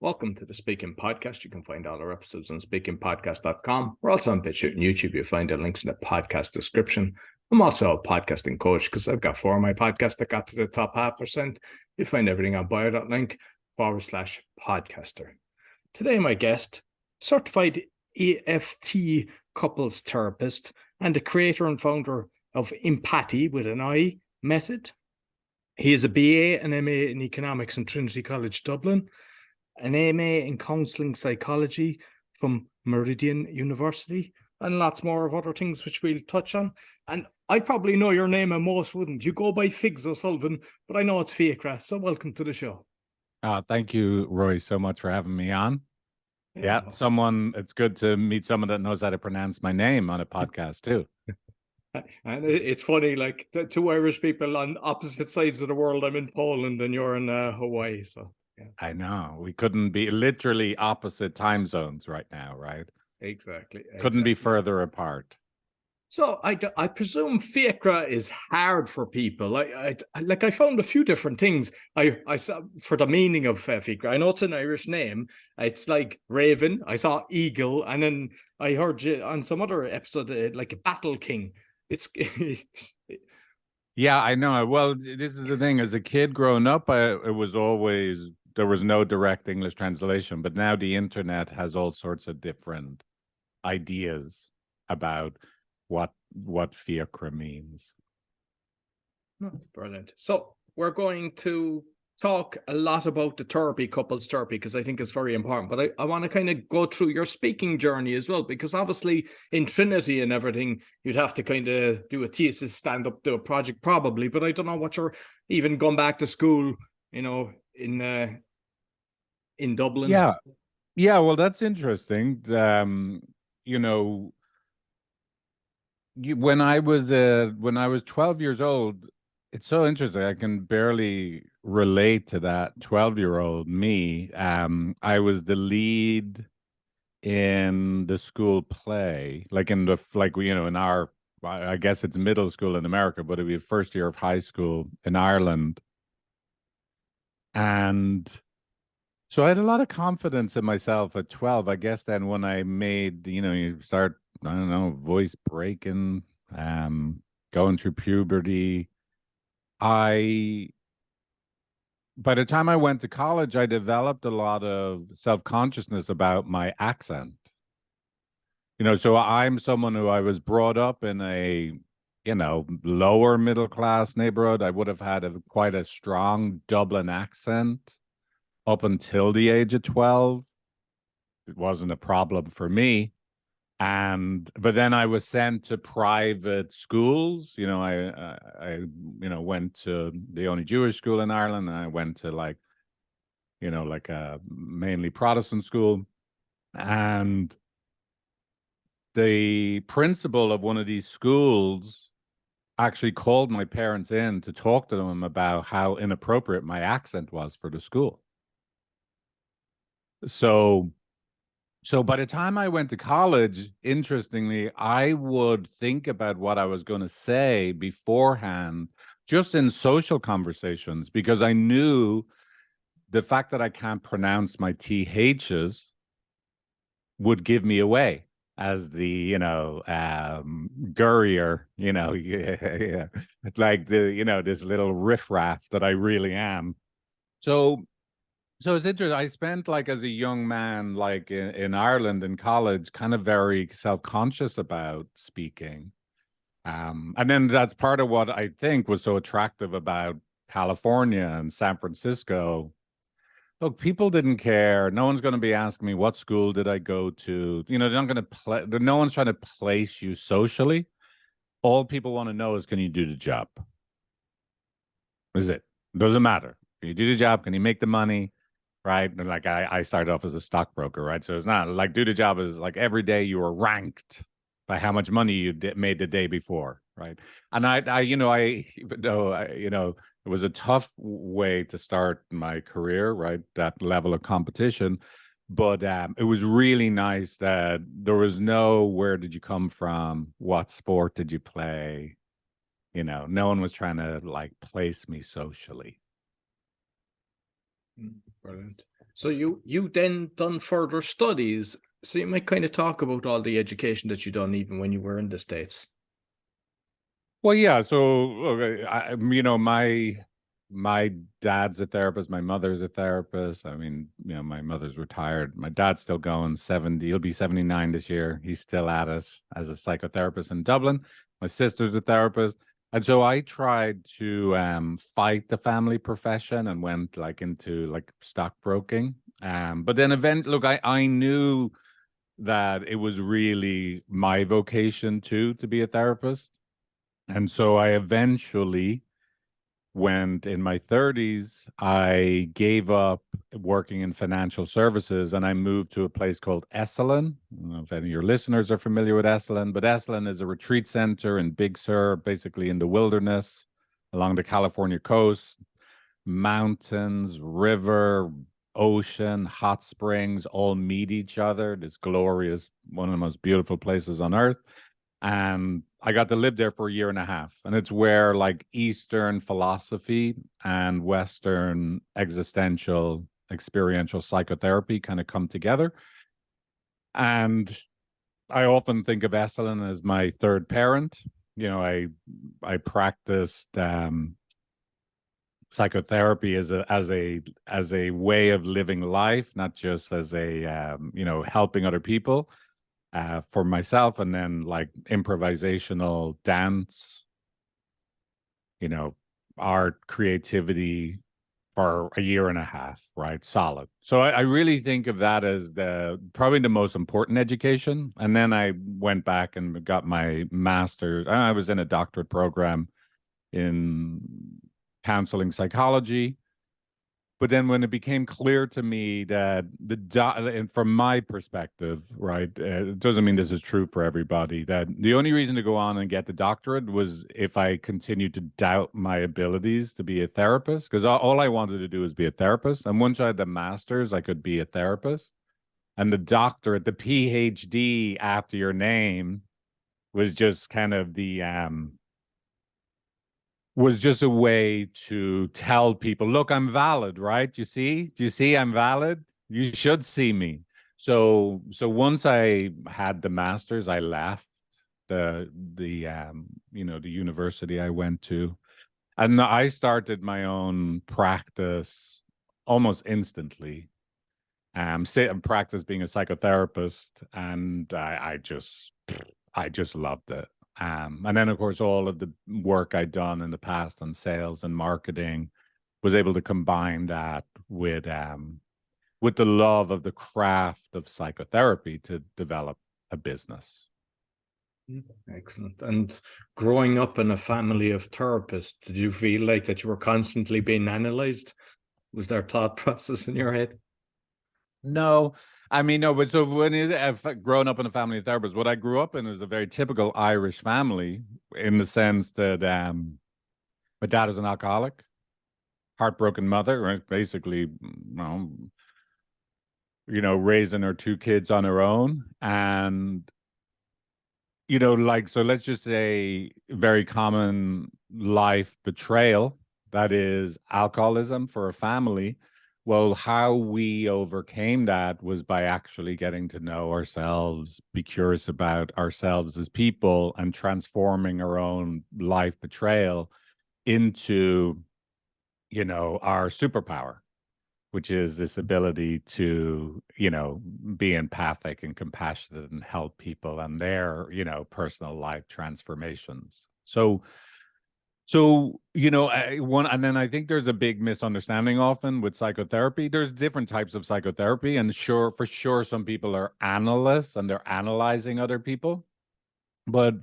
Welcome to the Speaking Podcast. You can find all our episodes on speakingpodcast.com. We're also on BitChute and YouTube. You'll find the links in the podcast description. I'm also a podcasting coach because I've got 4 of my podcasts that got to the top 0.5%. You'll find everything on bio.link/podcaster. Today, my guest, certified EFT couples therapist and the creator and founder of Empathi with an I Method. He is a BA and MA in economics from Trinity College Dublin, an MA in counselling psychology from Meridian University, and lots more of other things which we'll touch on. And I probably know your name and most wouldn't. You go by Figs O Sullivan, but I know it's Fiacra, so welcome to the show. Thank you, Roy, so much for having me on. Yeah, it's good to meet someone that knows how to pronounce my name on a podcast too. And it's funny, like 2 Irish people on opposite sides of the world. I'm in Poland and you're in Hawaii, so yeah. I know. We couldn't be literally opposite time zones right now, right? Exactly. Couldn't be further apart. So I presume Fiacra is hard for people. I found a few different things. I saw for the meaning of Fiacra. I know it's an Irish name. It's like Raven. I saw Eagle, and then I heard you on some other episode like a Battle King. It's yeah, I know. Well, this is the thing. As a kid growing up, it was always there was no direct English translation, but now the internet has all sorts of different ideas about what Fiacra means. Brilliant. So we're going to talk a lot about the therapy, couples therapy, because I think it's very important. But I want to kind of go through your speaking journey as well, because obviously in Trinity and everything, you'd have to kind of do a thesis, stand up, do a project probably. But I don't know what you're even going back to school, in Dublin. Yeah. Well, that's interesting. When I was 12 years old, it's so interesting. I can barely relate to that 12-year-old me. I was the lead in the school play, in our, I guess it's middle school in America, but it'd be first year of high school in Ireland. And so I had a lot of confidence in myself at 12. I guess then when I made, you start, I don't know, voice breaking, going through puberty. By the time I went to college, I developed a lot of self-consciousness about my accent. So I'm someone who I was brought up in a, lower middle class neighborhood. I would have had quite a strong Dublin accent up until the age of 12. It wasn't a problem for me. But then I was sent to private schools. I went to the only Jewish school in Ireland, and I went to a mainly Protestant school. And the principal of one of these schools actually called my parents in to talk to them about how inappropriate my accent was for the school. So by the time I went to college, interestingly, I would think about what I was going to say beforehand, just in social conversations, because I knew the fact that I can't pronounce my THs would give me away as the, gurrier, like this little riffraff that I really am. So it's interesting. I spent as a young man, in Ireland in college, kind of very self-conscious about speaking. And then that's part of what I think was so attractive about California and San Francisco. Look, people didn't care. No one's going to be asking me what school did I go to. They're not going to no one's trying to place you socially. All people want to know is, can you do the job? Is it? Doesn't matter. Can you do the job? Can you make the money? Right. And I started off as a stockbroker, right? So it's not do the job is every day you were ranked by how much money you made the day before. Right. And even though it was a tough way to start my career, right? That level of competition. But it was really nice that there was no, where did you come from? What sport did you play? No one was trying to place me socially. Brilliant. So you then done further studies. So you might kind of talk about all the education that you done even when you were in the States. Well, yeah. So, look, my dad's a therapist. My mother's a therapist. I mean, my mother's retired. My dad's still going, 70. He'll be 79 this year. He's still at it as a psychotherapist in Dublin. My sister's a therapist. And so I tried to fight the family profession and went into stockbroking. But then look, I knew that it was really my vocation too to be a therapist. And so I eventually went in my 30s, I gave up working in financial services and I moved to a place called Esalen. I don't know if any of your listeners are familiar with Esalen, but Esalen is a retreat center in Big Sur, basically in the wilderness along the California coast, mountains, river, ocean, hot springs all meet each other. This glorious, one of the most beautiful places on earth. And I got to live there for a year and a half. And it's where Eastern philosophy and Western existential experiential psychotherapy kind of come together. And I often think of Esalen as my third parent. I practiced psychotherapy as a way of living life, not just as a helping other people. For myself, and then improvisational dance, art, creativity for a year and a half, right? Solid. So I really think of that as probably the most important education. And then I went back and got my master's. I was in a doctorate program in counseling psychology. But then when it became clear to me that and from my perspective, right, it doesn't mean this is true for everybody, that the only reason to go on and get the doctorate was if I continued to doubt my abilities to be a therapist, because all I wanted to do was be a therapist. And once I had the master's, I could be a therapist. And the doctorate, the PhD after your name was just kind of was just a way to tell people, look, I'm valid, right? Do you see I'm valid? You should see me. So once I had the master's, I left the university I went to, and I started my own practice almost instantly. Sit and practice being a psychotherapist, and I just loved it. And then, of course, all of the work I'd done in the past on sales and marketing was able to combine that with the love of the craft of psychotherapy to develop a business. Excellent. And growing up in a family of therapists, did you feel like that you were constantly being analyzed? Was there a thought process in your head? No, I mean, no, but so when I've grown up in a family of therapists, what I grew up in is a very typical Irish family in the sense that my dad is an alcoholic, heartbroken mother, right? Basically, raising her two kids on her own. And, so let's just say very common life betrayal, that is alcoholism for a family. Well, how we overcame that was by actually getting to know ourselves, be curious about ourselves as people, and transforming our own life betrayal into, our superpower, which is this ability to, be empathic and compassionate and help people and their, personal life transformations. So, and then I think there's a big misunderstanding often with psychotherapy. There's different types of psychotherapy, and for sure, some people are analysts and they're analyzing other people. But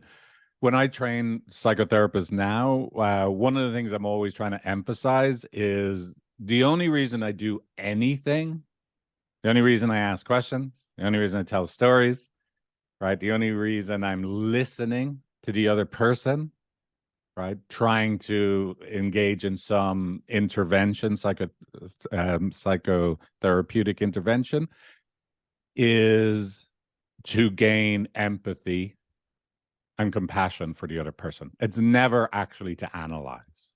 when I train psychotherapists now, one of the things I'm always trying to emphasize is the only reason I do anything, the only reason I ask questions, the only reason I tell stories, right? The only reason I'm listening to the other person, right? Trying to engage in some intervention, psychotherapeutic intervention, is to gain empathy and compassion for the other person. It's never actually to analyze,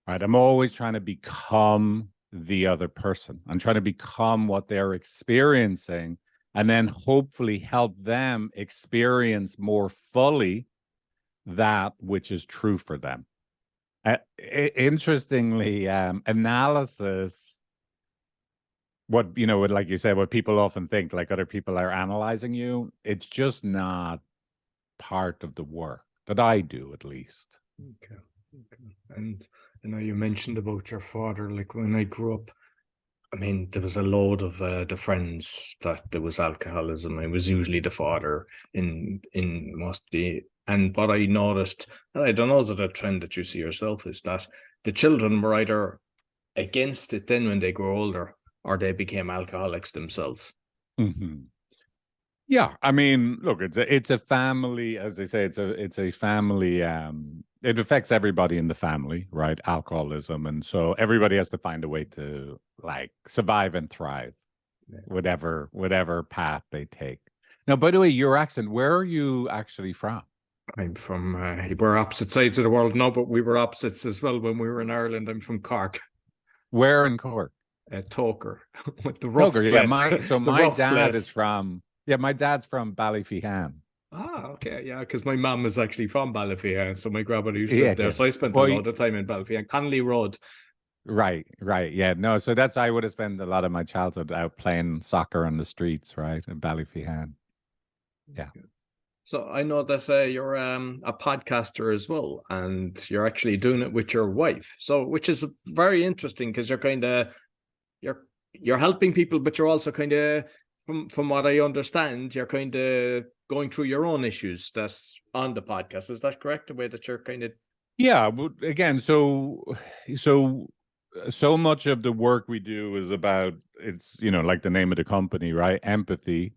right? I'm always trying to become the other person. I'm trying to become what they're experiencing, and then hopefully help them experience more fully that which is true for them. Interestingly, analysis, what, like you said, what people often think, like other people are analyzing you, it's just not part of the work that I do, at least. Okay. And you mentioned about your father. Like when I grew up, I mean, there was a load of the friends that there was alcoholism. I was usually the father in most of the. And what I noticed, and I don't know, is it a trend that you see yourself, is that the children were either against it then when they grew older, or they became alcoholics themselves. Mm-hmm. Yeah, I mean, look, it's a family, as they say, it's a family. It affects everybody in the family, right? Alcoholism, and so everybody has to find a way to like survive and thrive, whatever path they take. Now, by the way, your accent, where are you actually from? I'm from, we're opposite sides of the world now, but we were opposites as well when we were in Ireland. I'm from Cork. Where in Cork? Toker, with the rough Toker, place. yeah. My dad place. is from, my dad's from Ballyfihan. Ah, okay, yeah, because my mum is actually from Ballyfihan, so my grandmother used to Yeah, live there. yeah. So I spent a Well, lot of time in Ballyfihan, Connolly Road. right, yeah. No, so I would have spent a lot of my childhood out playing soccer on the streets, right, in Ballyfihan. Yeah. So I know that you're a podcaster as well, and you're actually doing it with your wife. So, which is very interesting because you're kind of you're helping people, but you're also kind of, from what I understand, you're kind of going through your own issues that's on the podcast. Is that correct? The way that you're kind of. Yeah, but again, so much of the work we do is about, it's, like the name of the company, right? Empathy.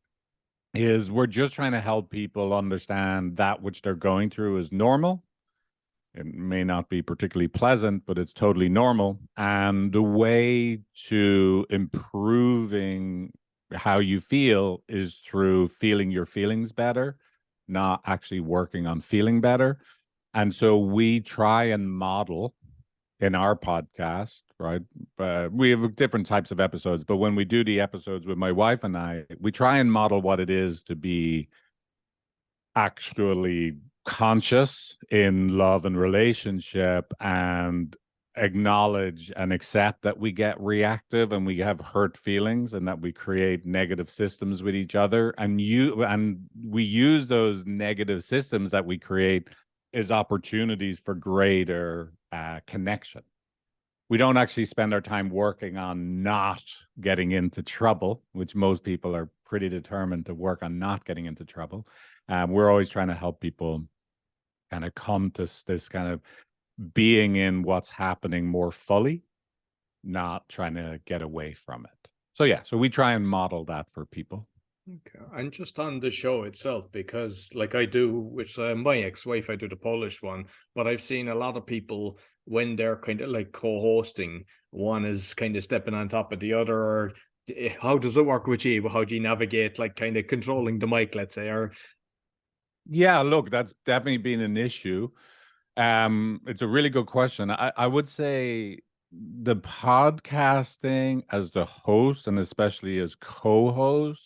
Is we're just trying to help people understand that which they're going through is normal. It may not be particularly pleasant, but it's totally normal. And the way to improving how you feel is through feeling your feelings better, not actually working on feeling better. And so we try and model in our podcast, right? We have different types of episodes, but when we do the episodes with my wife and I, we try and model what it is to be actually conscious in love and relationship, and acknowledge and accept that we get reactive and we have hurt feelings, and that we create negative systems with each other, and we use those negative systems that we create as opportunities for greater connection. We don't actually spend our time working on not getting into trouble, which most people are pretty determined to work on not getting into trouble. We're always trying to help people kind of come to this kind of being in what's happening more fully, not trying to get away from it. So yeah, so we try and model that for people. Okay. And just on the show itself, because like I do with my ex-wife, I do the Polish one, but I've seen a lot of people when they're kind of like co-hosting, one is kind of stepping on top of the other, or how does it work with you? How do you navigate like kind of controlling the mic, let's say, or yeah, look, that's definitely been an issue. It's a really good question. I would say the podcasting as the host, and especially as co-host,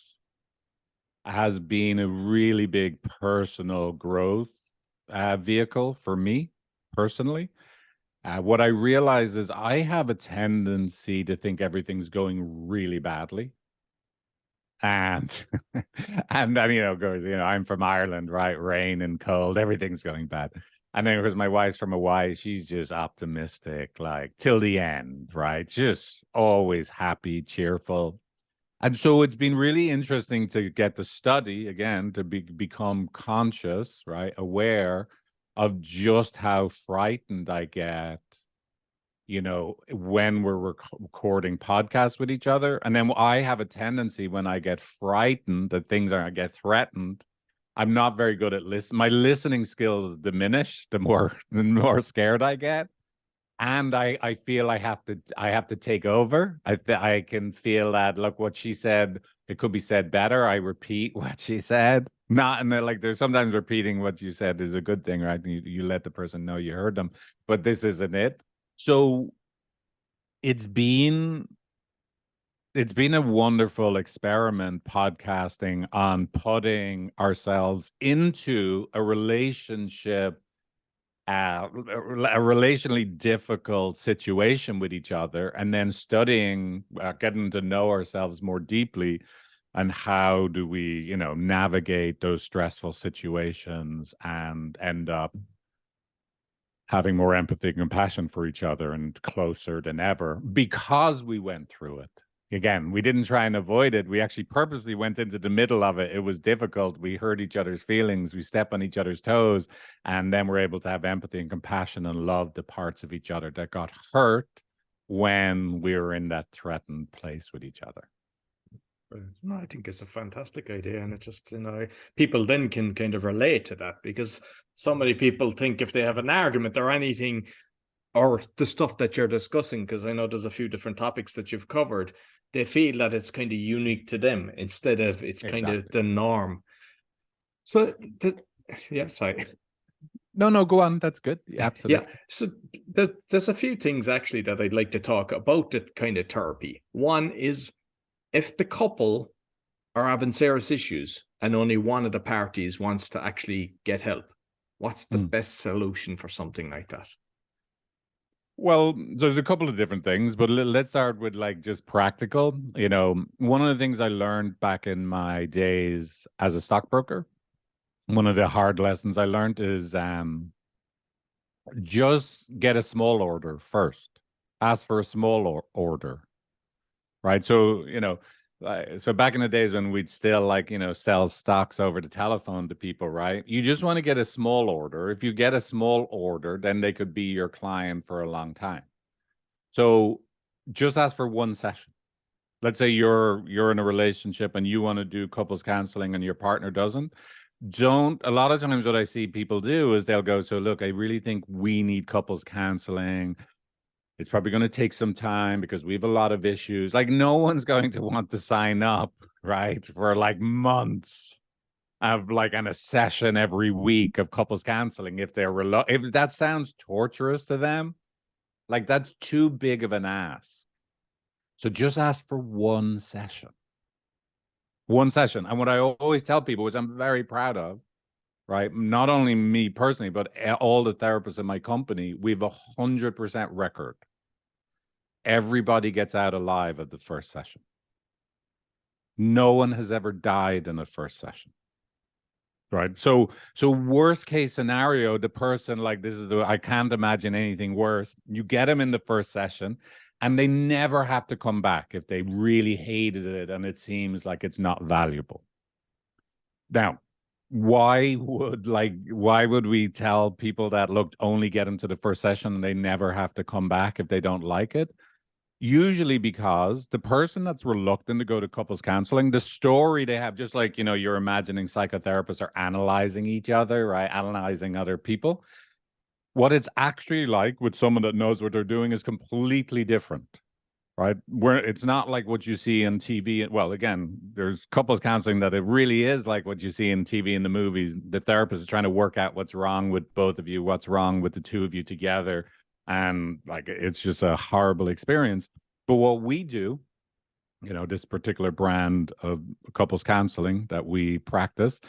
has been a really big personal growth vehicle for me personally. What I realize is I have a tendency to think everything's going really badly. And and then, goes, I'm from Ireland, right? Rain and cold, everything's going bad. And then because my wife's from Hawaii, she's just optimistic, like till the end, right? Just always happy, cheerful. And so it's been really interesting to get to study again, to become conscious, right? Aware of just how frightened I get, when we're recording podcasts with each other. And then I have a tendency, when I get frightened that I get threatened, I'm not very good at listening. My listening skills diminish the more scared I get. And I feel I have to take over. I can feel that, look, what she said, it could be said better. I repeat what she said. Not in like, there's sometimes repeating what you said is a good thing, right? You let the person know you heard them, but this isn't it. So it's been a wonderful experiment, podcasting, on putting ourselves into a relationship, a relationally difficult situation with each other, and then studying, getting to know ourselves more deeply, and how do we, navigate those stressful situations and end up having more empathy and compassion for each other and closer than ever because we went through it. Again, we didn't try and avoid it. We actually purposely went into the middle of it. It was difficult. We hurt each other's feelings. We stepped on each other's toes. And then we're able to have empathy and compassion and love the parts of each other that got hurt when we were in that threatened place with each other. No, I think it's a fantastic idea. And it just, people then can kind of relate to that, because so many people think if they have an argument or anything, or the stuff that you're discussing, because I know there's a few different topics that you've covered, they feel that it's kind of unique to them instead of it's kind of the norm. So, yeah, sorry. No, go on. That's good. Absolutely. Yeah. So there's a few things actually that I'd like to talk about, the kind of therapy. One is, if the couple are having serious issues and only one of the parties wants to actually get help, what's the best solution for something like that? Well, there's a couple of different things, but let's start with just practical. One of the things I learned back in my days as a stockbroker, one of the hard lessons I learned is just get a small order first. Ask for a small order, right? So, so back in the days when we'd still sell stocks over the telephone to people, right? You just want to get a small order. If you get a small order, then they could be your client for a long time. So just ask for one session. Let's say you're in a relationship and you want to do couples counseling and your partner doesn't. A lot of times what I see people do is they'll go, so look, I really think we need couples counseling. It's probably going to take some time because we have a lot of issues. No one's going to want to sign up, right, for months of a session every week of couples counseling if if that sounds torturous to them. That's too big of an ask. So just ask for one session. One session. And what I always tell people, which I'm very proud of, right? Not only me personally, but all the therapists in my company, we have 100% record. Everybody gets out alive at the first session. No one has ever died in the first session. Right. So worst case scenario, the person I can't imagine anything worse. You get them in the first session and they never have to come back if they really hated it and it seems like it's not valuable. Now, why would we tell people that, look, only get them to the first session and they never have to come back if they don't like it? Usually because the person that's reluctant to go to couples counseling, the story they have, just you're imagining psychotherapists are analyzing each other, right? Analyzing other people. What it's actually like with someone that knows what they're doing is completely different, right? Where it's not like what you see in TV. Well, again, there's couples counseling that it really is like what you see in TV and the movies. The therapist is trying to work out what's wrong with both of you, what's wrong with the two of you together. And it's just a horrible experience. But what we do, this particular brand of couples counseling that we practice,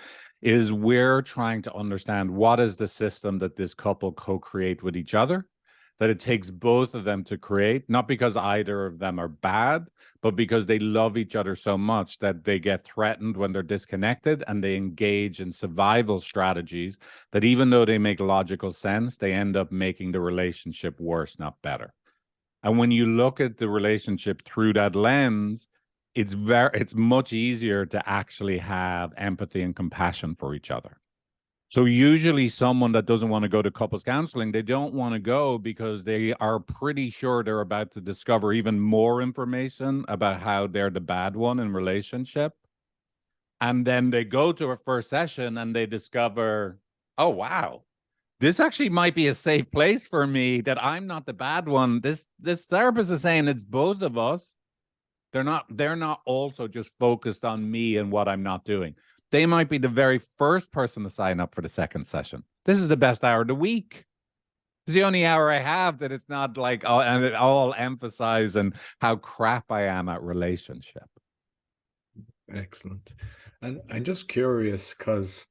is we're trying to understand what is the system that this couple co-create with each other, that it takes both of them to create, not because either of them are bad, but because they love each other so much that they get threatened when they're disconnected and they engage in survival strategies that even though they make logical sense, they end up making the relationship worse, not better. And when you look at the relationship through that lens, it's much easier to actually have empathy and compassion for each other. So usually someone that doesn't want to go to couples counseling, they don't want to go because they are pretty sure they're about to discover even more information about how they're the bad one in relationship. And then they go to a first session and they discover, oh, wow, this actually might be a safe place for me, that I'm not the bad one. This therapist is saying it's both of us. They're not also just focused on me and what I'm not doing. They might be the very first person to sign up for the second session. This is the best hour of the week. It's the only hour I have that it's not like, oh, and it all emphasize and how crap I am at relationship. Excellent. And I'm just curious because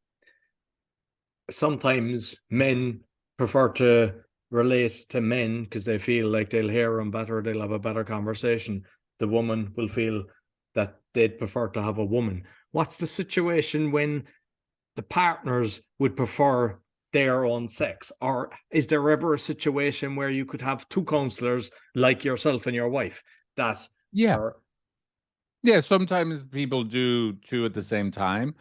sometimes men prefer to relate to men because they feel like they'll hear them better, they'll have a better conversation. The woman will feel that they'd prefer to have a woman. What's the situation when the partners would prefer their own sex? Or is there ever a situation where you could have two counselors like yourself and your wife that Yeah. are... Yeah, sometimes people do two at the same time.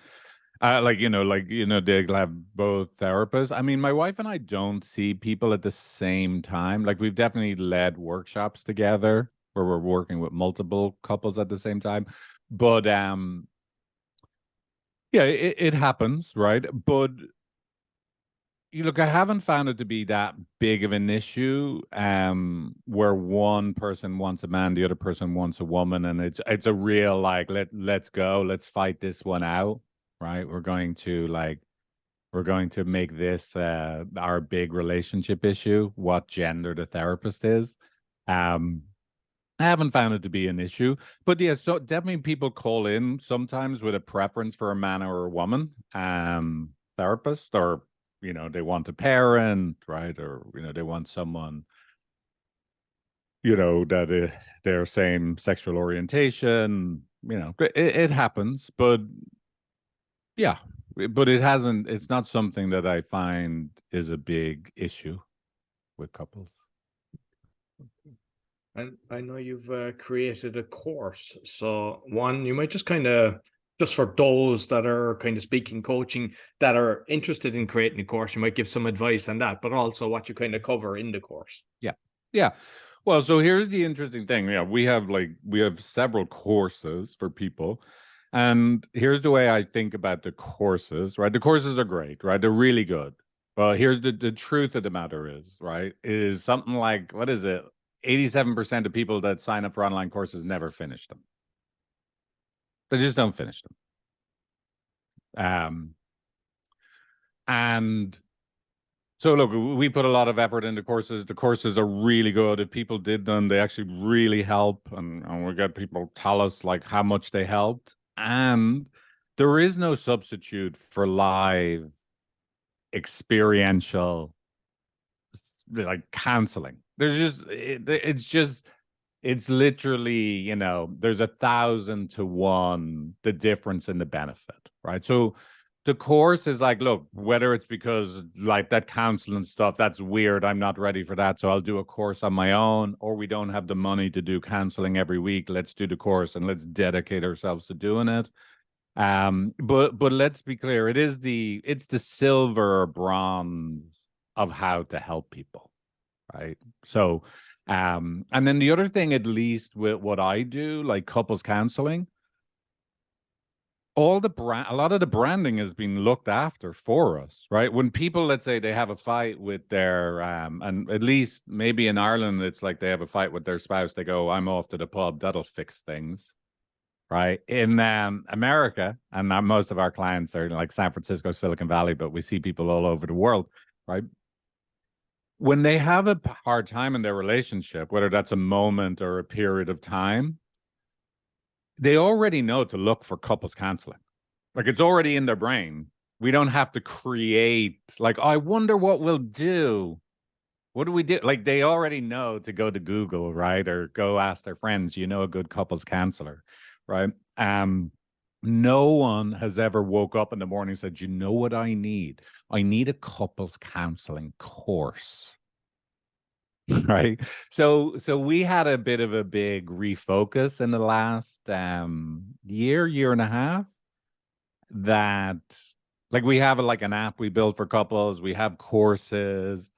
Like, they'll have both therapists. I mean, my wife and I don't see people at the same time. Like, we've definitely led workshops together where we're working with multiple couples at the same time. But yeah, it happens, right? But you look, I haven't found it to be that big of an issue where one person wants a man, the other person wants a woman, and it's a real like let's go, let's fight this one out, right? We're going to make this our big relationship issue, what gender the therapist is. I haven't found it to be an issue, but yeah, so definitely people call in sometimes with a preference for a man or a woman therapist, or they want a parent, right? Or they want someone that their same sexual orientation. It happens, but yeah, but it's not something that I find is a big issue with couples. And I know you've created a course. So one, you might just kind of, just for those that are kind of speaking coaching that are interested in creating a course, you might give some advice on that, but also what you kind of cover in the course. Yeah. Yeah. Well, so here's the interesting thing. Yeah, we have several courses for people. And here's the way I think about the courses, right? The courses are great, right? They're really good. But here's the truth of the matter is, right? Is something like, what is it? 87% of people that sign up for online courses never finish them. They just don't finish them. And so look, we put a lot of effort into courses. The courses are really good. If people did them, they actually really help. And we get people tell us like how much they helped. And there is no substitute for live experiential like counseling. It's literally, there's 1,000 to 1 the difference in the benefit, right? So the course is like, look, whether it's because like that counseling stuff, that's weird, I'm not ready for that, so I'll do a course on my own, or we don't have the money to do counseling every week, let's do the course and let's dedicate ourselves to doing it. But let's be clear, it's the silver or bronze of how to help people, right? So and then the other thing, at least with what I do, like couples counseling, a lot of the branding has been looked after for us, right? When people, let's say they have a fight with their and at least maybe in Ireland it's like they have a fight with their spouse, they go, I'm off to the pub, that'll fix things, right? In America, and most of our clients are like San Francisco, Silicon Valley, but we see people all over the world, right? When they have a hard time in their relationship, whether that's a moment or a period of time, they already know to look for couples counseling. Like, it's already in their brain. We don't have to create, like, oh, I wonder what we'll do. What do we do? Like, they already know to go to Google, right? Or go ask their friends, a good couples counselor, right? No one has ever woke up in the morning and said, you know what I need? I need a couples counseling course. Right. So we had a bit of a big refocus in the last year and a half, that like we have like an app we built for couples, we have courses.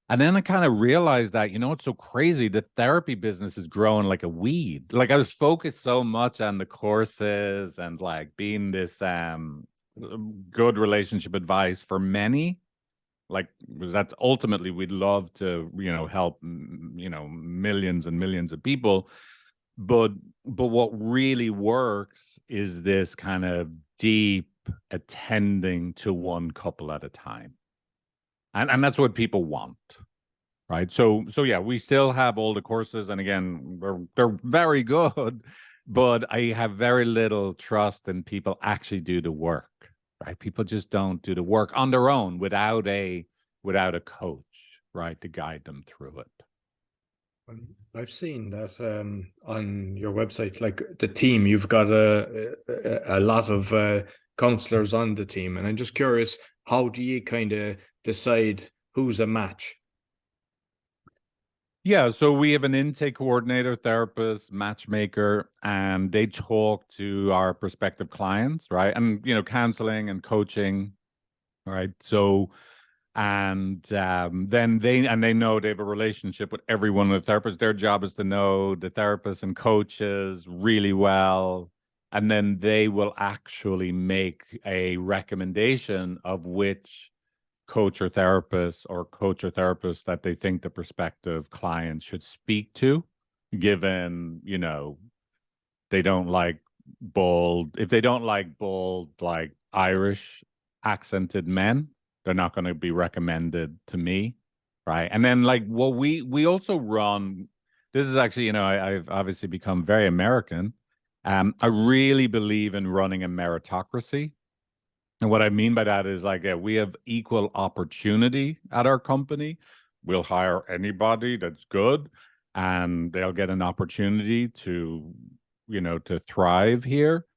And then I kind of realized that, it's so crazy. The therapy business is growing like a weed. Like, I was focused so much on the courses and like being this good relationship advice for many, like, because that's ultimately we'd love to help millions and millions of people, but what really works is this kind of deep attending to one couple at a time, and that's what people want. right? So yeah, we still have all the courses, and again, they're very good, but I have very little trust in people actually do the work, right? People just don't do the work on their own without a coach, right, to guide them through it. I've seen that on your website, like the team, you've got a lot of counselors on the team, and I'm just curious, how do you kind of decide who's a match? Yeah, so we have an intake coordinator, therapist, matchmaker, and they talk to our prospective clients, right? And counseling and coaching, right? So and then they know they have a relationship with every one of the therapists. Their job is to know the therapists and coaches really well, and then they will actually make a recommendation of which coach or therapist that they think the prospective client should speak to, given they don't like bold. If they don't like bold, like Irish accented men, they're not going to be recommended to me, right? And then we also run. This is actually, I've obviously become very American. I really believe in running a meritocracy. And what I mean by that is we have equal opportunity at our company. We'll hire anybody that's good, and they'll get an opportunity to thrive here.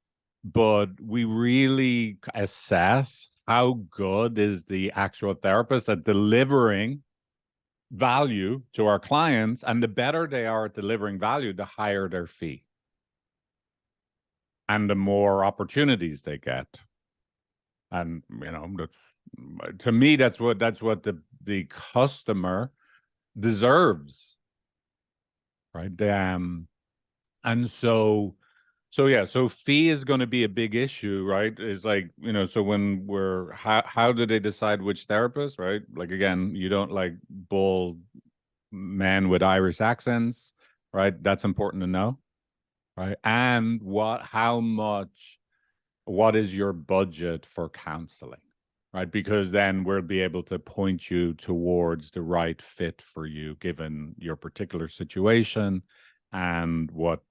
But we really assess how good is the actual therapist at delivering value to our clients. And the better they are at delivering value, the higher their fee and the more opportunities they get. And that's, to me, that's what the customer deserves, right? And so yeah, so fee is going to be a big issue, right? Is so when how do they decide which therapist, right? Like, again, you don't like bold men with Irish accents, right? That's important to know, right? And what is your budget for counseling, right? Because then we'll be able to point you towards the right fit for you, given your particular situation and what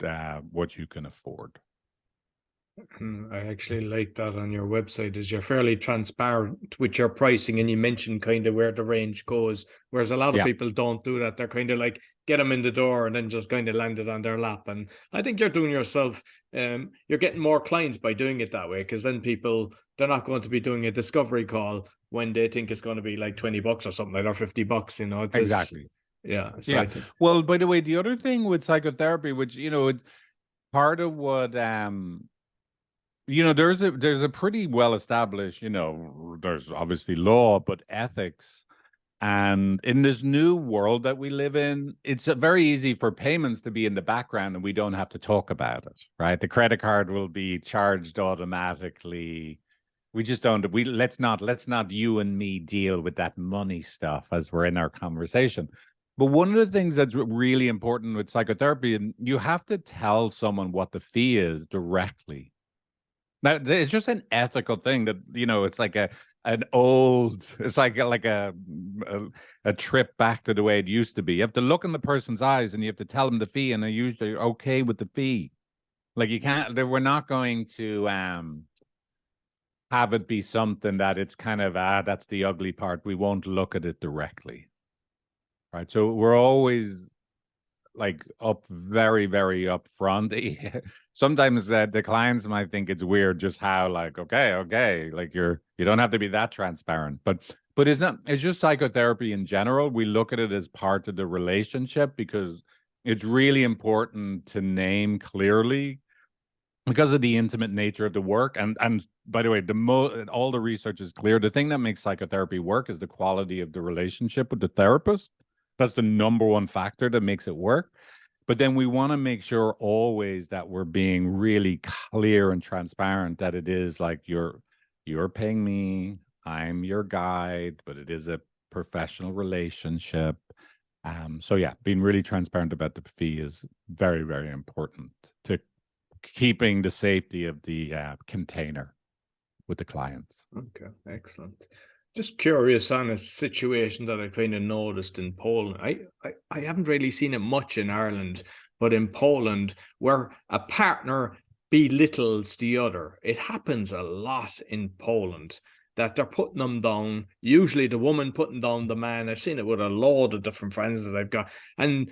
you can afford. I actually like that on your website, is you're fairly transparent with your pricing, and you mention kind of where the range goes, whereas a lot of people don't do that. They're kind of like, get them in the door and then just kind of land it on their lap. And I think you're doing yourself, you're getting more clients by doing it that way, because then they're not going to be doing a discovery call when they think it's going to be like $20 or something, like, or $50, Exactly. Yeah. So Yeah. Well, by the way, the other thing with psychotherapy, which, it's part of what, there's a pretty well established, there's obviously law, but ethics. And in this new world that we live in, it's very easy for payments to be in the background and we don't have to talk about it, right? The credit card will be charged automatically. We just don't, let's not you and me deal with that money stuff as we're in our conversation. But one of the things that's really important with psychotherapy, and you have to tell someone what the fee is directly. Now, it's just an ethical thing that, it's like it's like a trip back to the way it used to be. You have to look in the person's eyes and you have to tell them the fee, and they're usually okay with the fee. Like, you can't, we're not going to have it be something that it's kind of, that's the ugly part. We won't look at it directly. Right. So we're always very, very upfront. Sometimes the clients might think it's weird just how okay, like you don't have to be that transparent, but it's not. It's just psychotherapy in general. We look at it as part of the relationship because it's really important to name clearly, because of the intimate nature of the work. And by the way, all the research is clear. The thing that makes psychotherapy work is the quality of the relationship with the therapist. That's the number one factor that makes it work. But then we want to make sure always that we're being really clear and transparent, that it is like you're paying me, I'm your guide, but it is a professional relationship. So yeah, being really transparent about the fee is very, very important to keeping the safety of the container with the clients. Okay, excellent. Just curious on a situation that I kind of noticed in Poland. I haven't really seen it much in Ireland, but in Poland, where a partner belittles the other, it happens a lot in Poland that they're putting them down. Usually, the woman putting down the man. I've seen it with a load of different friends that I've got, and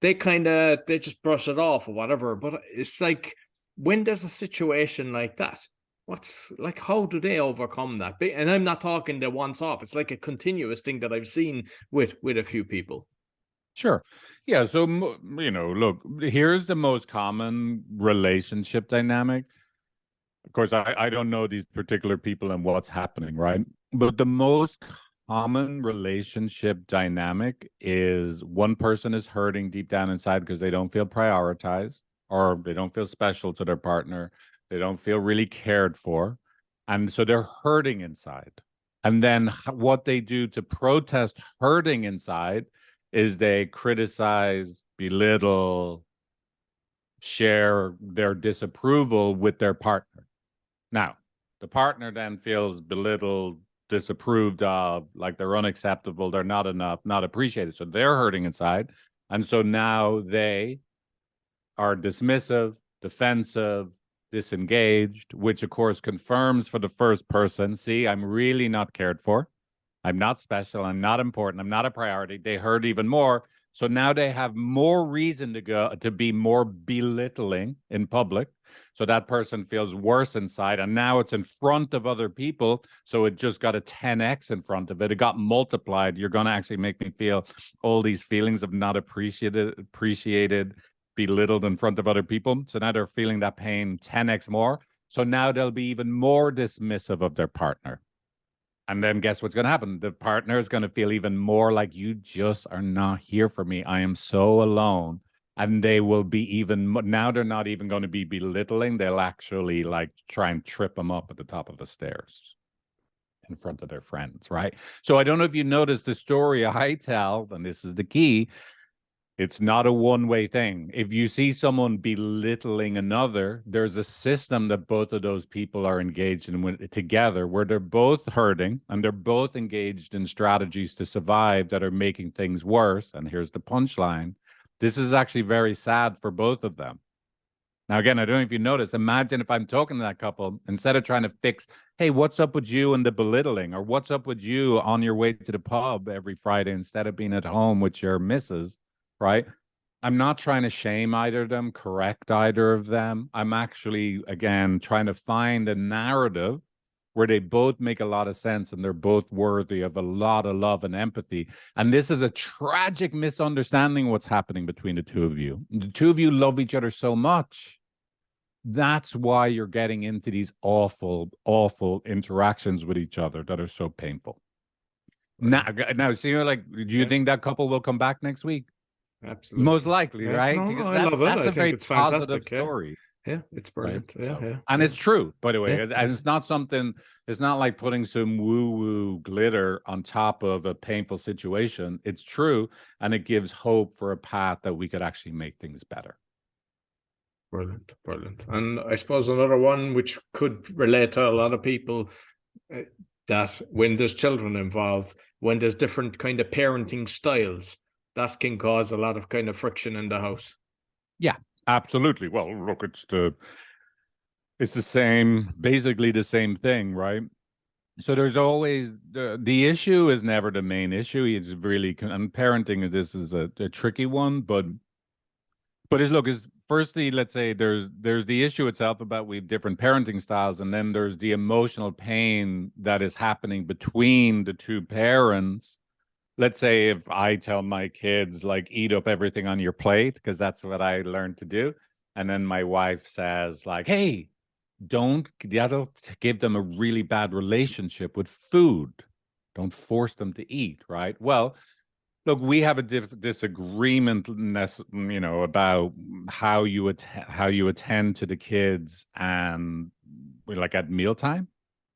they just brush it off or whatever. But it's like, when there's a situation like that, what's like, how do they overcome that? And I'm not talking the once off. It's like a continuous thing that I've seen with a few people. Sure. Yeah. So, look, here's the most common relationship dynamic. Of course, I don't know these particular people and what's happening, right? But the most common relationship dynamic is one person is hurting deep down inside because they don't feel prioritized, or they don't feel special to their partner. They don't feel really cared for. And so they're hurting inside. And then what they do to protest hurting inside is they criticize, belittle, share their disapproval with their partner. Now, the partner then feels belittled, disapproved of, like they're unacceptable, they're not enough, not appreciated. So they're hurting inside. And so now they are dismissive, defensive, disengaged, which of course confirms for the first person, see, I'm really not cared for. I'm not special. I'm not important. I'm not a priority. They hurt even more. So now they have more reason to be more belittling in public. So that person feels worse inside. And now it's in front of other people. So it just got a 10x in front of it. It got multiplied. You're going to actually make me feel all these feelings of not appreciated, belittled in front of other people. So now they're feeling that pain 10x more. So now they'll be even more dismissive of their partner. And then guess what's going to happen? The partner is going to feel even more like, you just are not here for me. I am so alone. And they will be even, now they're not even going to be belittling. They'll actually like try and trip them up at the top of the stairs in front of their friends, right? So I don't know if you noticed the story I tell, and this is the key. It's not a one-way thing. If you see someone belittling another, there's a system that both of those people are engaged in together, where they're both hurting and they're both engaged in strategies to survive that are making things worse. And here's the punchline. This is actually very sad for both of them. Now, again, I don't know if you notice, imagine if I'm talking to that couple, instead of trying to fix, hey, what's up with you and the belittling, or what's up with you on your way to the pub every Friday instead of being at home with your missus, right? I'm not trying to shame either of them, correct either of them. I'm actually, again, trying to find a narrative where they both make a lot of sense and they're both worthy of a lot of love and empathy. And this is a tragic misunderstanding of what's happening between the two of you. The two of you love each other so much. That's why you're getting into these awful, awful interactions with each other that are so painful. Now, so you're like, do you think that couple will come back next week? Absolutely. Most likely, Yeah. right? No, Because I love it. that's I a think very it's positive fantastic. story. Yeah, it's brilliant. Right? Yeah, So, yeah. and it's true, by the way. Yeah. And it's not something, it's not like putting some woo-woo glitter on top of a painful situation. It's true, and it gives hope for a path that we could actually make things better. Brilliant, brilliant. And I suppose another one which could relate to a lot of people, that when there's children involved, when there's different kind of parenting styles, that can cause a lot of kind of friction in the house. Yeah, absolutely. Well, look, it's the same, basically the same thing, right? So there's always the issue is never the main issue. It's really, and parenting, this is a tricky one, but is firstly, let's say there's the issue itself about we have different parenting styles, and then there's the emotional pain that is happening between the two parents. Let's say if I tell my kids, like, eat up everything on your plate, because that's what I learned to do, and then my wife says, like, hey, that'll give them a really bad relationship with food. Don't force them to eat, right? Well, look, we have a disagreement, about how you attend to the kids, and like at mealtime,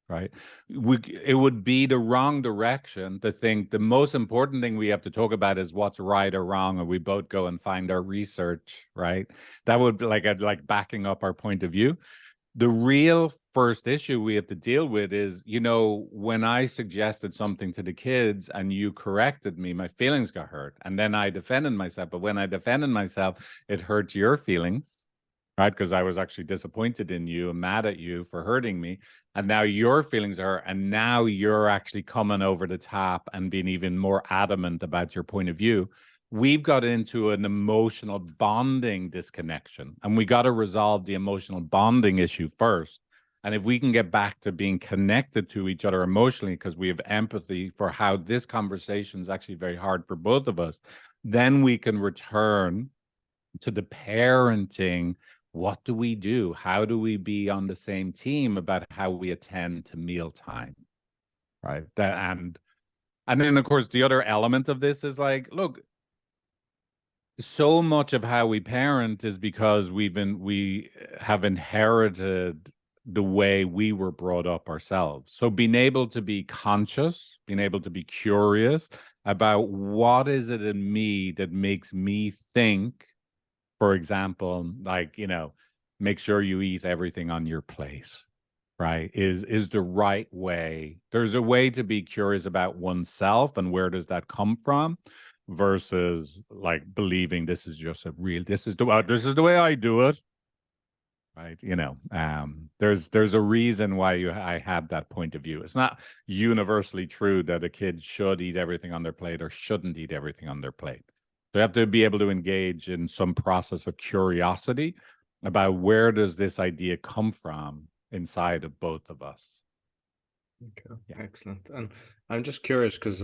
right? It would be the wrong direction to think the most important thing we have to talk about is what's right or wrong, and we both go and find our research, right? That would be like backing up our point of view. The real first issue we have to deal with is, you know, when I suggested something to the kids and you corrected me, my feelings got hurt. And then I defended myself. But when I defended myself, it hurt your feelings, right? Because I was actually disappointed in you and mad at you for hurting me. And now your feelings are, and now you're actually coming over the top and being even more adamant about your point of view. We've got into an emotional bonding disconnection, and we got to resolve the emotional bonding issue first. And if we can get back to being connected to each other emotionally, because we have empathy for how this conversation is actually very hard for both of us, then we can return to the parenting. What do we do? How do we be on the same team about how we attend to mealtime? Right. And then of course the other element of this is like, look, so much of how we parent is because we have inherited the way we were brought up ourselves. So being able to be conscious, being able to be curious about what is it in me that makes me think, for example, like, you know, make sure you eat everything on your plate, right? Is the right way. There's a way to be curious about oneself and where does that come from, versus like believing this is just this is the way I do it, right? You know, there's a reason why I have that point of view. It's not universally true that a kid should eat everything on their plate or shouldn't eat everything on their plate. They have to be able to engage in some process of curiosity about where does this idea come from inside of both of us. Okay, yeah. Excellent. And I'm just curious because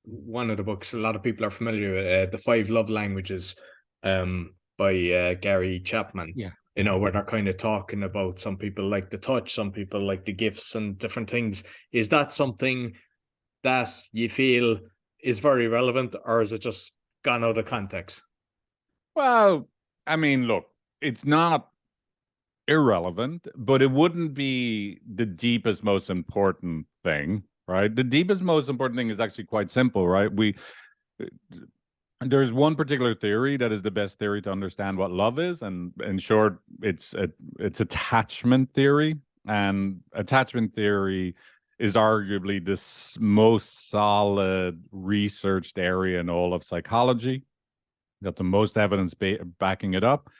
one of the books, a lot of people are familiar with The Five Love Languages by Gary Chapman. Yeah. You know, where they're kind of talking about some people like the touch, some people like the gifts and different things. Is that something that you feel is very relevant, or is it just gone out of context? Well, I mean, look, it's not irrelevant, but it wouldn't be the deepest, most important thing, right? The deepest, most important thing is actually quite simple, right? There's one particular theory that is the best theory to understand what love is, and in short, it's attachment theory. And attachment theory is arguably the most solid researched area in all of psychology. Got the most evidence backing it up.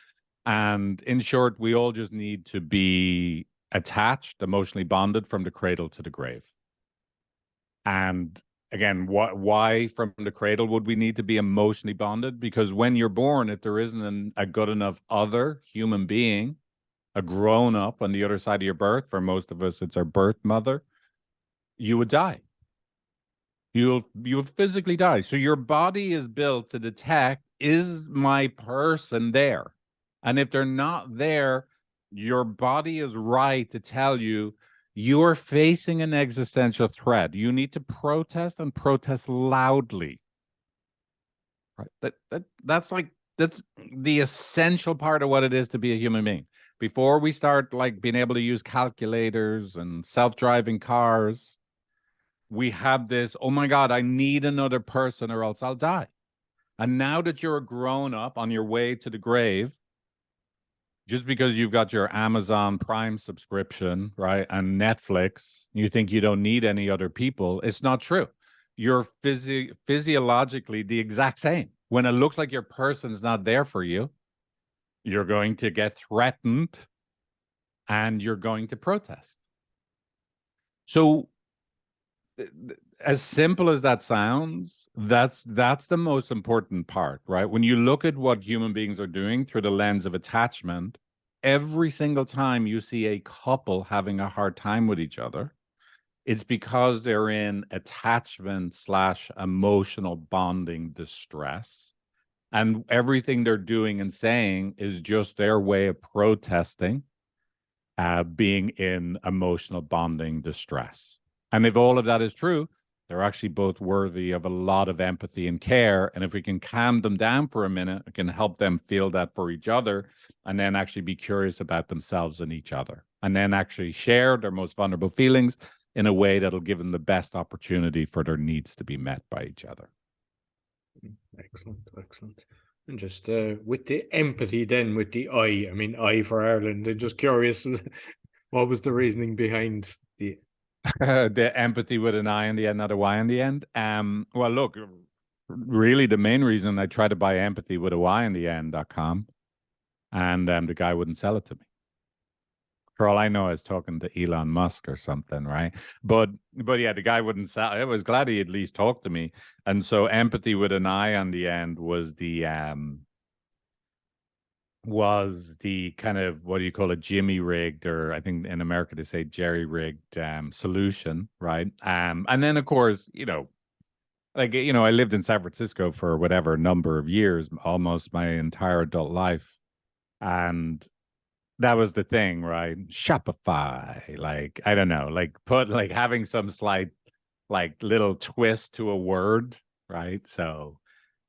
And in short, we all just need to be attached, emotionally bonded from the cradle to the grave. And again, why from the cradle would we need to be emotionally bonded? Because when you're born, if there isn't a good enough other human being, a grown up on the other side of your birth, for most of us, it's our birth mother, you would die. You'll physically die. So your body is built to detect, is my person there? And if they're not there, your body is right to tell you you are facing an existential threat. You need to protest, and protest loudly. Right? That's the essential part of what it is to be a human being. Before we start like being able to use calculators and self-driving cars, we have this, oh my God, I need another person or else I'll die. And now that you're a grown up on your way to the grave, just because you've got your Amazon Prime subscription, right, and Netflix, you think you don't need any other people, it's not true. You're physiologically the exact same. When it looks like your person's not there for you, you're going to get threatened and you're going to protest. So as simple as that sounds, that's the most important part, right? When you look at what human beings are doing through the lens of attachment, every single time you see a couple having a hard time with each other, it's because they're in attachment / emotional bonding distress. And everything they're doing and saying is just their way of protesting being in emotional bonding distress. And if all of that is true, they're actually both worthy of a lot of empathy and care. And if we can calm them down for a minute, it can help them feel that for each other, and then actually be curious about themselves and each other, and then actually share their most vulnerable feelings in a way that'll give them the best opportunity for their needs to be met by each other. Excellent, excellent. And just with the empathy, then with the I mean, I for Ireland, I'm just curious, what was the reasoning behind the. The empathy with an I in the end, not a Y in the end. Well, look, really the main reason I tried to buy empathy with a Y in the end.com, and the guy wouldn't sell it to me. For all I know, I was talking to Elon Musk or something, right? But yeah, the guy wouldn't sell. I was glad he at least talked to me. And so empathy with an I on the end was the kind of, what do you call it, Jimmy rigged, or I think in America they say jerry rigged solution, right? And then of course, I lived in San Francisco for whatever number of years, almost my entire adult life. And that was the thing, right? Shopify, like, I don't know, like having some slight, like, little twist to a word, right? So,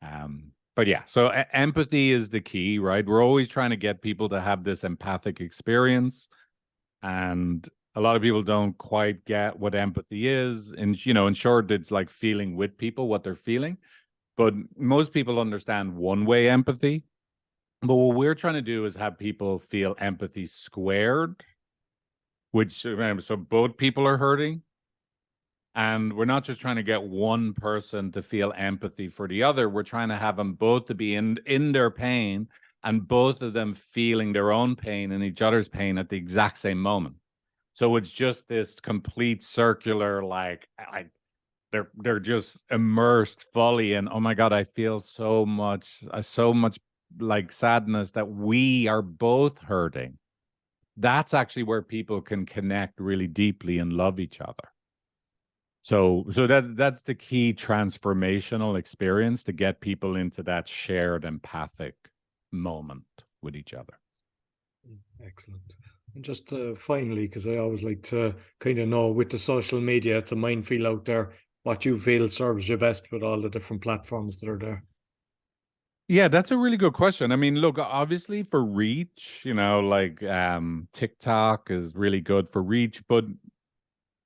but yeah, so empathy is the key, right? We're always trying to get people to have this empathic experience. And a lot of people don't quite get what empathy is. And, in short, it's like feeling with people what they're feeling. But most people understand one way empathy. But what we're trying to do is have people feel empathy squared, which, so both people are hurting. And we're not just trying to get one person to feel empathy for the other. We're trying to have them both to be in their pain, and both of them feeling their own pain and each other's pain at the exact same moment. So it's just this complete circular, like they're just immersed fully in, oh my God, I feel so much like sadness that we are both hurting. That's actually where people can connect really deeply and love each other. So that's the key transformational experience, to get people into that shared empathic moment with each other. Excellent. And just finally, because I always like to kind of know, with the social media, it's a minefield out there, what you feel serves you best with all the different platforms that are there. Yeah, that's a really good question. I mean, look, obviously for reach, like TikTok is really good for reach, but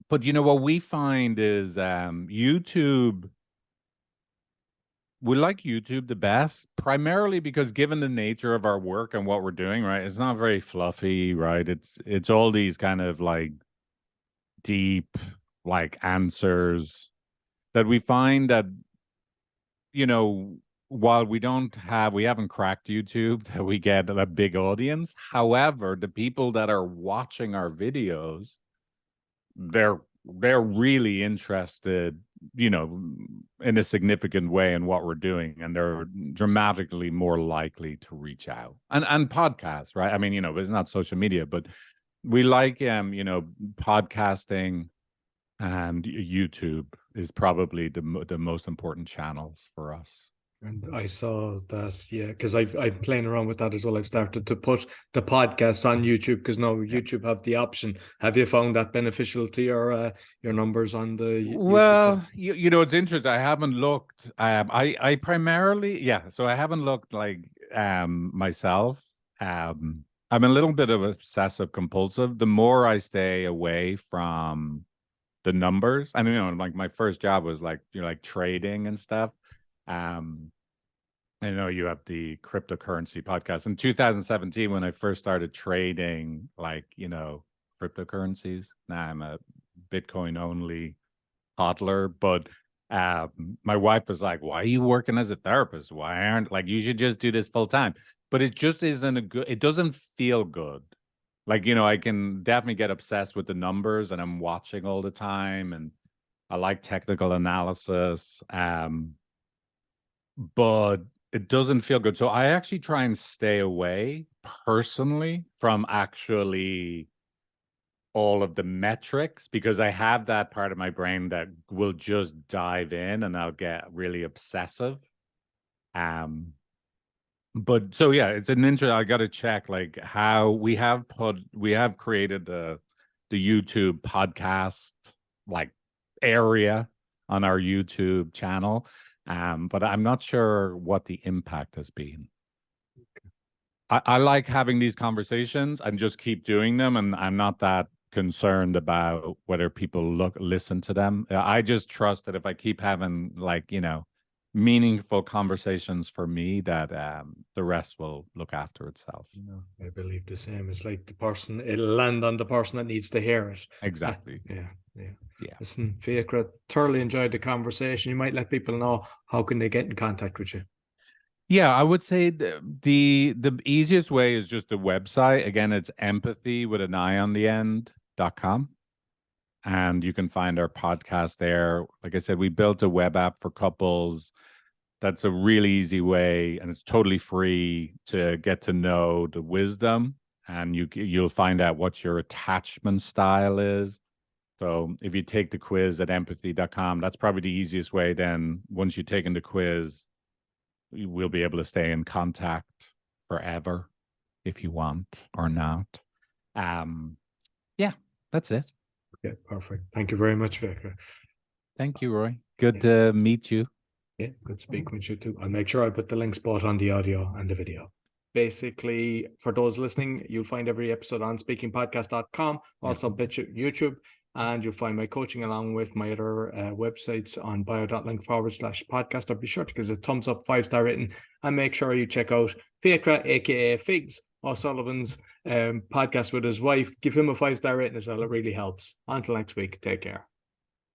what we find is YouTube. We like YouTube the best, primarily because, given the nature of our work and what we're doing, right? It's not very fluffy, right? It's all these kind of like deep, like, answers that we find that, while we haven't cracked YouTube, that we get a big audience. However, the people that are watching our videos, they're really interested, in a significant way in what we're doing, and they're dramatically more likely to reach out. And podcasts, right? I mean, it's not social media, but we like podcasting, and YouTube is probably the most important channels for us. And I saw that, yeah, because I'm playing around with that as well. I've started to put the podcasts on YouTube, because now YouTube have the option. Have you found that beneficial to your numbers on the YouTube? Well, it's interesting. I haven't looked. I primarily, yeah. So I haven't looked, like, myself. I'm a little bit of obsessive compulsive. The more I stay away from the numbers, and like, my first job was like, like trading and stuff. I know you have the cryptocurrency podcast. In 2017, when I first started trading, like, cryptocurrencies. Now I'm a Bitcoin only hodler, but my wife was like, "Why are you working as a therapist? Why aren't, like, you should just do this full time?" But it just isn't it doesn't feel good. Like, I can definitely get obsessed with the numbers, and I'm watching all the time, and I like technical analysis. But it doesn't feel good. So I actually try and stay away personally from actually all of the metrics, because I have that part of my brain that will just dive in, and I'll get really obsessive. But so yeah, it's an interesting. I got to check, like, how we have created the YouTube podcast, like, area on our YouTube channel. But I'm not sure what the impact has been. I like having these conversations and just keep doing them, and I'm not that concerned about whether people listen to them. I just trust that if I keep having, like, meaningful conversations for me that the rest will look after itself. No, I believe the same. It's like it'll land on the person that needs to hear it. Exactly. Yeah. Yeah. Listen, Fiacra, thoroughly enjoyed the conversation. You might let people know how can they get in contact with you. Yeah, I would say the easiest way is just the website. Again, it's empathy with an I on the end.com. And you can find our podcast there. Like I said, we built a web app for couples. That's a really easy way, and it's totally free to get to know the wisdom, and you'll find out what your attachment style is. So if you take the quiz at empathy.com, that's probably the easiest way. Then once you've taken the quiz, we'll be able to stay in contact forever if you want or not. Yeah, that's it. Okay, perfect. Thank you very much, Fiacra. Thank you, Roy. Good to meet you. Yeah, good speaking with you too. I'll make sure I put the links both on the audio and the video. Basically, for those listening, you'll find every episode on speakingpodcast.com, also YouTube, and you'll find my coaching along with my other websites on bio.link/podcast. Or be sure to give us a thumbs up, 5-star rating, and make sure you check out Fiacra, aka Figs O Sullivan's podcast with his wife. Give him a 5-star rating as well. It really helps. Until next week, take care.